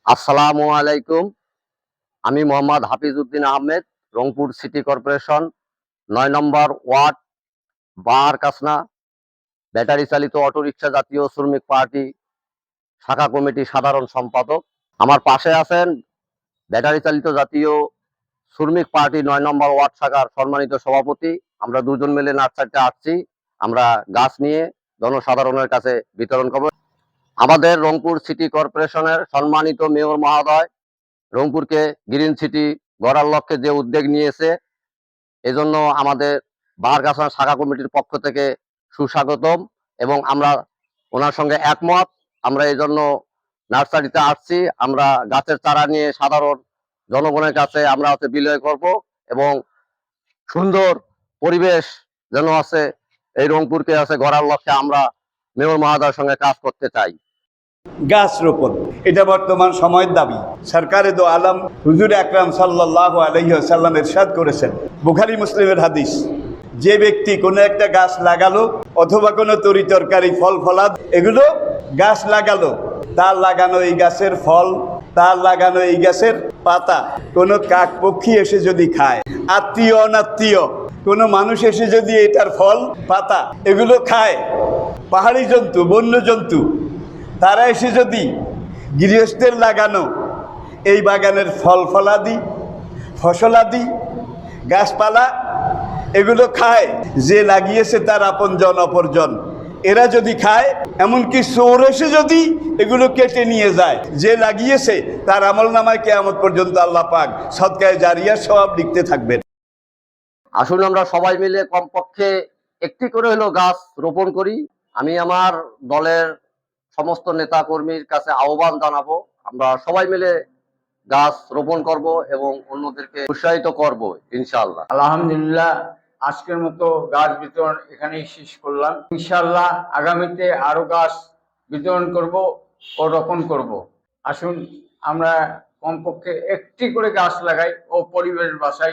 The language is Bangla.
আসসালামু আলাইকুম। আমি মোহাম্মদ হাফিজউদ্দিন আহমেদ, রংপুর সিটি কর্পোরেশন ৯ নম্বর ওয়ার্ড বাহারকাসনা ব্যাটারি চালিত অটোরিকশা জাতীয় শ্রমিক পার্টি শাখা কমিটি সাধারণ সম্পাদক। আমার পাশে আছেন ব্যাটারি চালিত জাতীয় শ্রমিক পার্টি ৯ নম্বর ওয়ার্ড শাখার সম্মানিত সভাপতি। আমরা দুজন মিলে নার্সারিতে আসছি। আমরা গাছ নিয়ে জনসাধারণের কাছে বিতরণ করব। আমাদের রংপুর সিটি কর্পোরেশনের সম্মানিত মেয়র মহোদয় রংপুরকে গ্রিন সিটি গড়ার লক্ষ্যে যে উদ্যোগ নিয়েছে, এজন্য আমাদের বাহারকাসনা শাখা কমিটির পক্ষ থেকে সুস্বাগতম এবং আমরা ওনার সঙ্গে একমত। আমরা এই জন্য নার্সারিতে আসছি। আমরা গাছের চারা নিয়ে সাধারণ জনগণের কাছে আমরা বিলিয়ে করব এবং সুন্দর পরিবেশ যেন আছে এই রংপুরকে গড়ার লক্ষ্যে আমরা মেয়র মহোদয়ের সঙ্গে কাজ করতে চাই। গাছ রোপণ এটা বর্তমান সময়ের দাবি। সরকারে দো আলম হুজুর আকরাম সাল্লাল্লাহু আলাইহি ওয়াসাল্লাম ইরশাদ করেছেন, বুখারী মুসলিমের হাদিস, যে ব্যক্তি কোনো একটা গাছ লাগালো অথবা কোনো তরি তরকারি ফল ফলাদ এগুলো গাছ লাগালো, তার লাগানো এই গাছের ফল, তার লাগানো এই গাছের পাতা কোনো কাক পক্ষী এসে যদি খায়, আত্মীয় অনাত্মীয় কোনো মানুষ এসে যদি এটার ফল পাতা এগুলো খায়, পাহাড়ি জন্তু বন্য জন্তু তারা এসে যদি গৃহস্থের লাগানো এই বাগানের ফল ফলাদি ফসলাদি গাছপালা এগুলো খায়, যে লাগিয়েছে তার আপনজন অপরজন এরা যদি খায়, এমনকি চোর এসে যদি এগুলো কেটে নিয়ে যায়, যে লাগিয়েছে তার আমল নামায় কিয়ামত পর্যন্ত আল্লাহ পাক সদকায়ে জারিয়া সওয়াব লিখতে থাকবেন। আসুন আমরা সবাই মিলে কমপক্ষে একটি করে হলেও গাছ রোপণ করি। আমি আমার দলের সমস্ত নেতা কর্মীর কাছে আহ্বান জানাবো, আমরা সবাই মিলে গাছ রোপণ করব এবং অন্যদেরকে উৎসাহিত করব ইনশাআল্লাহ। আলহামদুলিল্লাহ, আজকের মতো গাছ বিতরণ এখানেই শেষ করলাম। ইনশাআল্লাহ আগামীতে আরো গাছ বিতরণ করব ও রোপণ করব। আসুন আমরা কমপক্ষে একটি করে গাছ লাগাই ও পরিবেশ বাঁচাই।